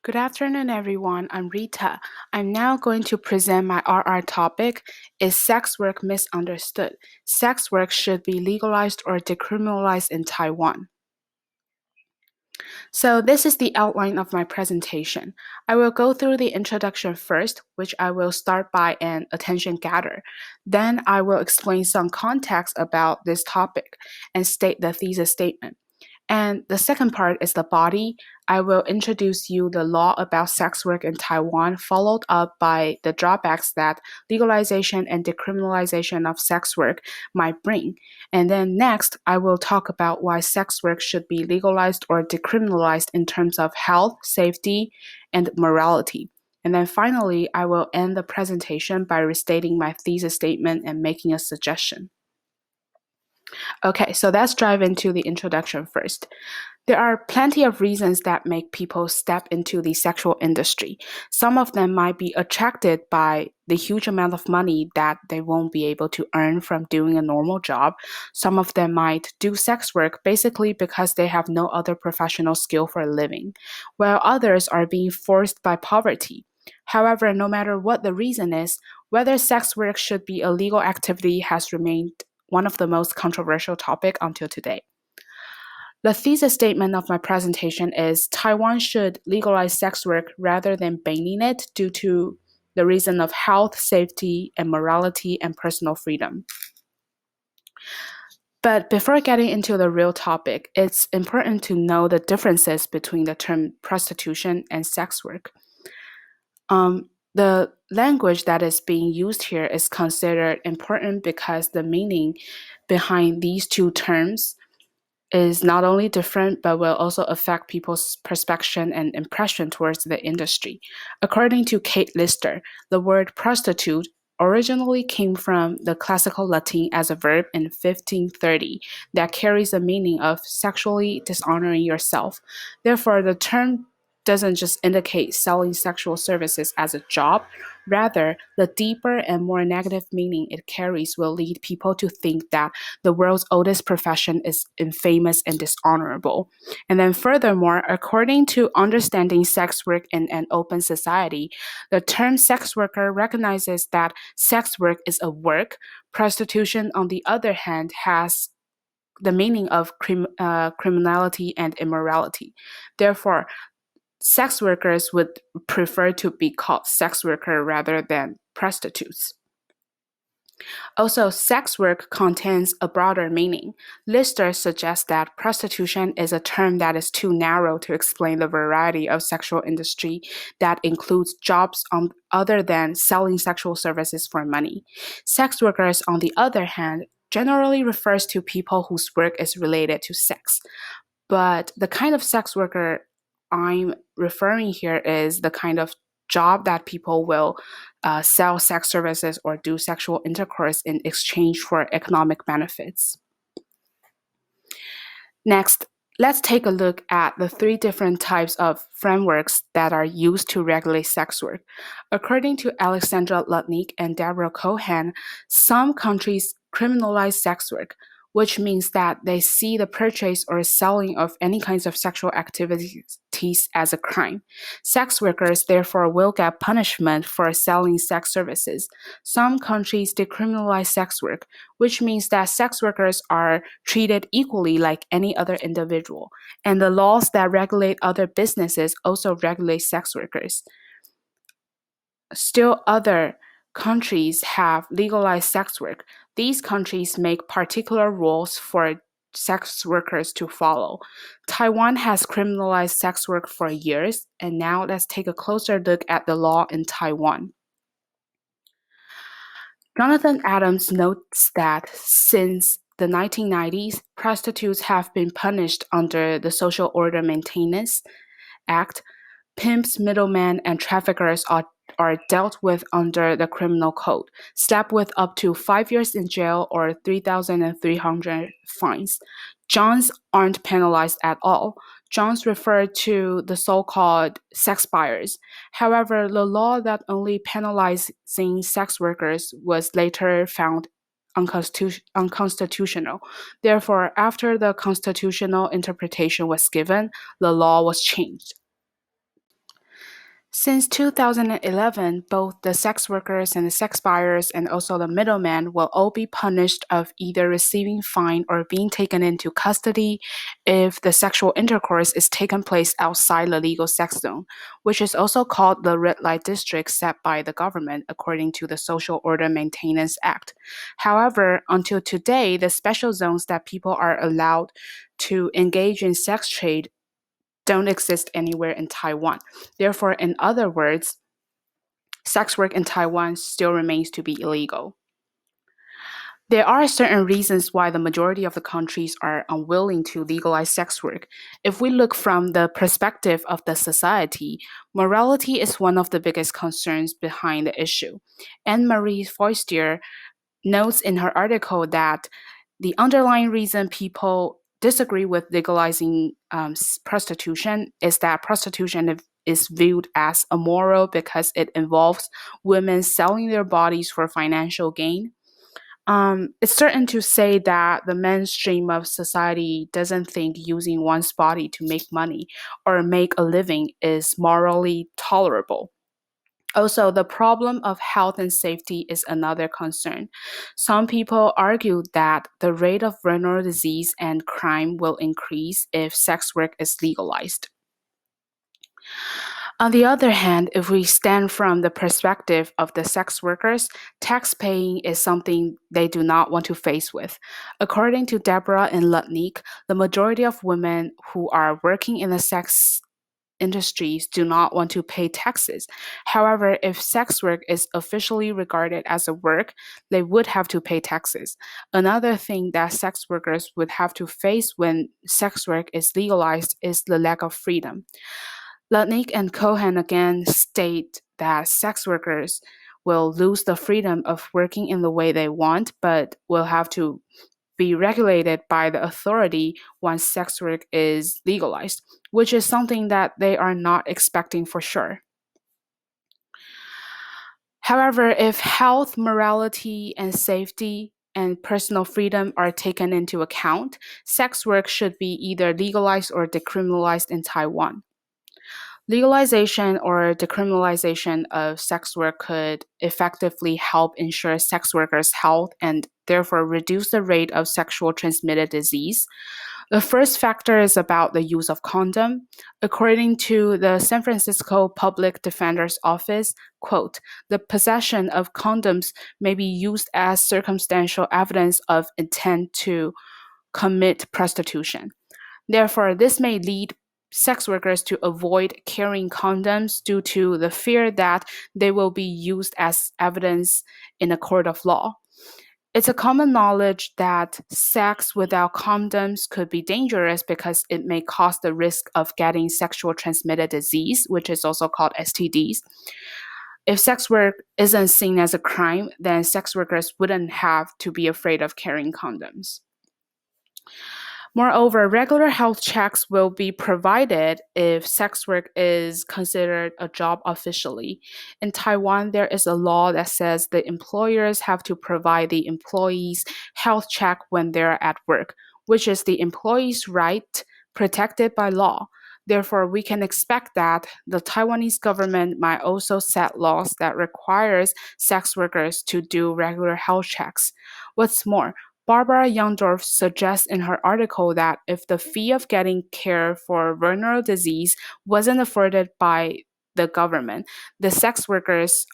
Good afternoon, everyone. I'm Rita. I'm now going to present my RR topic, Is Sex Work Misunderstood? Sex work should be legalized or decriminalized in Taiwan. So this is the outline of my presentation. I will go through the introduction first, which I will start by an attention getter. Then I will explain some context about this topic and state the thesis statement. And the second part is the body. I will introduce you the law about sex work in Taiwan, followed up by the drawbacks that legalization and decriminalization of sex work might bring. And then next, I will talk about why sex work should be legalized or decriminalized in terms of health, safety, and morality. And then finally, I will end the presentation by restating my thesis statement and making a suggestion. Okay, so let's dive into the introduction first. There are plenty of reasons that make people step into the sexual industry. Some of them might be attracted by the huge amount of money that they won't be able to earn from doing a normal job. Some of them might do sex work basically because they have no other professional skill for a living, while others are being forced by poverty. However, no matter what the reason is, whether sex work should be a legal activity has remained one of the most controversial topics until today. The thesis statement of my presentation is Taiwan should legalize sex work rather than banning it due to the reason of health, safety, and morality and personal freedom. But before getting into the real topic, it's important to know the differences between the term prostitution and sex work. The language that is being used here is considered important because the meaning behind these two terms is not only different but will also affect people's perception and impression towards the industry. According to Kate Lister, the word prostitute originally came from the classical Latin as a verb in 1530 that carries the meaning of sexually dishonoring yourself. Therefore, the term doesn't just indicate selling sexual services as a job. Rather, the deeper and more negative meaning it carries will lead people to think that the world's oldest profession is infamous and dishonorable. And then, furthermore, according to Understanding Sex Work in an Open Society, the term sex worker recognizes that sex work is a work. Prostitution, on the other hand, has the meaning of criminality and immorality. Therefore, sex workers would prefer to be called sex worker rather than prostitutes. Also, sex work contains a broader meaning. Lister suggests that prostitution is a term that is too narrow to explain the variety of sexual industry that includes jobs other than selling sexual services for money. Sex workers, on the other hand, generally refers to people whose work is related to sex. But the kind of sex worker I'm referring here is the kind of job that people will sell sex services or do sexual intercourse in exchange for economic benefits. Next, let's take a look at the three different types of frameworks that are used to regulate sex work. According to Alexandra Lutnick and Deborah Cohen, some countries criminalize sex work, which means that they see the purchase or selling of any kinds of sexual activities as a crime. Sex workers therefore will get punishment for selling sex services. Some countries decriminalize sex work, which means that sex workers are treated equally like any other individual, and the laws that regulate other businesses also regulate sex workers. Still, other countries have legalized sex work. These countries make particular rules for sex workers to follow. Taiwan has criminalized sex work for years, and now let's take a closer look at the law in Taiwan. Jonathan Adams notes that since the 1990s, prostitutes have been punished under the Social Order Maintenance Act. Pimps, middlemen, and traffickers are dealt with under the criminal code, slapped with up to 5 years in jail or 3,300 fines. Johns aren't penalized at all. Johns refer to the so-called sex buyers. However, the law that only penalizing sex workers was later found unconstitutional. Therefore, after the constitutional interpretation was given, the law was changed. Since 2011, both the sex workers and the sex buyers and also the middleman will all be punished of either receiving fine or being taken into custody if the sexual intercourse is taken place outside the legal sex zone, which is also called the red light district set by the government according to the Social Order Maintenance Act. However, until today, the special zones that people are allowed to engage in sex trade don't exist anywhere in Taiwan. Therefore, in other words, sex work in Taiwan still remains to be illegal. There are certain reasons why the majority of the countries are unwilling to legalize sex work. If we look from the perspective of the society, morality is one of the biggest concerns behind the issue. Anne Marie Foistier notes in her article that the underlying reason people disagree with legalizing prostitution is that prostitution is viewed as immoral because it involves women selling their bodies for financial gain. It's certain to say that the mainstream of society doesn't think using one's body to make money or make a living is morally tolerable. Also, the problem of health and safety is another concern. Some people argue that the rate of venereal disease and crime will increase if sex work is legalized. On the other hand, if we stand from the perspective of the sex workers, tax paying is something they do not want to face with. According to Deborah and Lutnick, the majority of women who are working in the sex industries do not want to pay taxes. However, if sex work is officially regarded as a work, they would have to pay taxes. Another thing that sex workers would have to face when sex work is legalized is the lack of freedom. Lutnick and Cohen again state that sex workers will lose the freedom of working in the way they want, but will have to be regulated by the authority once sex work is legalized, which is something that they are not expecting for sure. However, if health, morality, and safety and personal freedom are taken into account, sex work should be either legalized or decriminalized in Taiwan. Legalization or decriminalization of sex work could effectively help ensure sex workers' health and therefore reduce the rate of sexual transmitted disease. The first factor is about the use of condom. According to the San Francisco Public Defender's Office, quote, the possession of condoms may be used as circumstantial evidence of intent to commit prostitution. Therefore, this may lead sex workers to avoid carrying condoms due to the fear that they will be used as evidence in a court of law. It's a common knowledge that sex without condoms could be dangerous because it may cause the risk of getting sexual transmitted disease, which is also called STDs. If sex work isn't seen as a crime, then sex workers wouldn't have to be afraid of carrying condoms. Moreover, regular health checks will be provided if sex work is considered a job officially. In Taiwan, there is a law that says the employers have to provide the employees health check when they're at work, which is the employee's right protected by law. Therefore, we can expect that the Taiwanese government might also set laws that requires sex workers to do regular health checks. What's more, Barbara Youngdorf suggests in her article that if the fee of getting care for venereal disease wasn't afforded by the government, the sex workers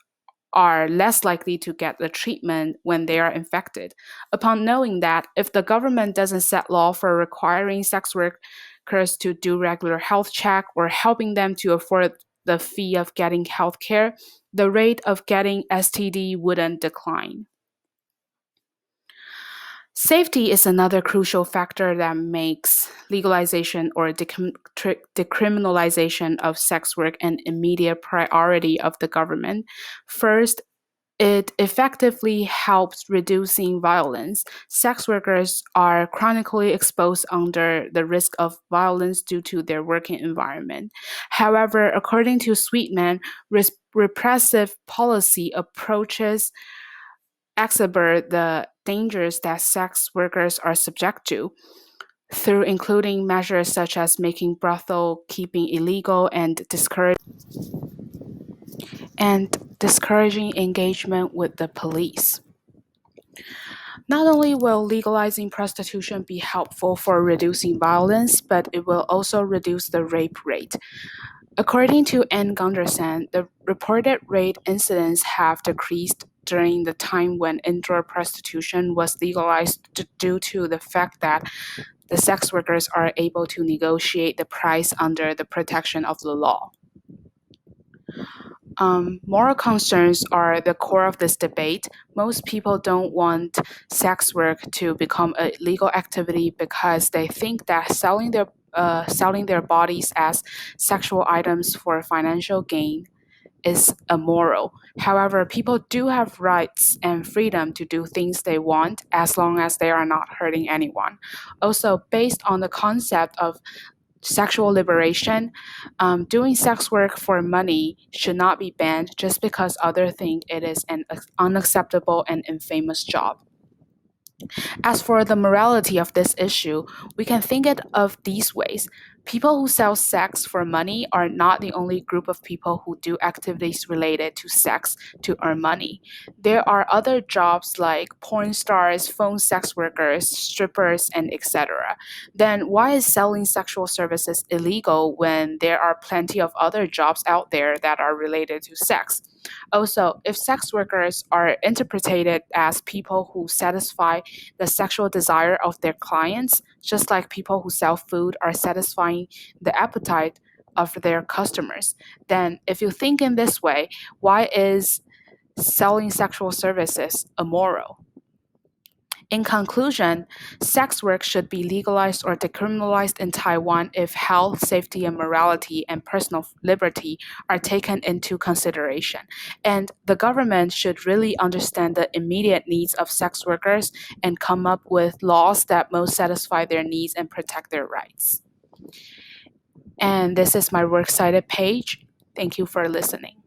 are less likely to get the treatment when they are infected. Upon knowing that if the government doesn't set law for requiring sex workers to do regular health check or helping them to afford the fee of getting health care, the rate of getting STD wouldn't decline. Safety is another crucial factor that makes legalization or decriminalization of sex work an immediate priority of the government. First, it effectively helps reducing violence. Sex workers are chronically exposed under the risk of violence due to their working environment. However, according to Sweetman, repressive policy approaches exacerbate the dangers that sex workers are subject to through including measures such as making brothel keeping illegal and discouraging and discouraging engagement with the police. Not only will legalizing prostitution be helpful for reducing violence, but it will also reduce the rape rate. According to Ann Gunderson, the reported rape incidents have decreased during the time when indoor prostitution was legalized due to the fact that the sex workers are able to negotiate the price under the protection of the law. Moral concerns are the core of this debate. Most people don't want sex work to become a legal activity because they think that selling their bodies as sexual items for financial gain is immoral. However, people do have rights and freedom to do things they want as long as they are not hurting anyone. Also, based on the concept of sexual liberation, doing sex work for money should not be banned just because others think it is an unacceptable and infamous job. As for the morality of this issue, we can think it of these ways. People who sell sex for money are not the only group of people who do activities related to sex to earn money. There are other jobs like porn stars, phone sex workers, strippers, and etc. Then why is selling sexual services illegal when there are plenty of other jobs out there that are related to sex? Also, if sex workers are interpreted as people who satisfy the sexual desire of their clients, just like people who sell food are satisfying the appetite of their customers, then if you think in this way, why is selling sexual services immoral? In conclusion, sex work should be legalized or decriminalized in Taiwan if health, safety, and morality and personal liberty are taken into consideration. And the government should really understand the immediate needs of sex workers and come up with laws that most satisfy their needs and protect their rights. And this is my works cited page. Thank you for listening.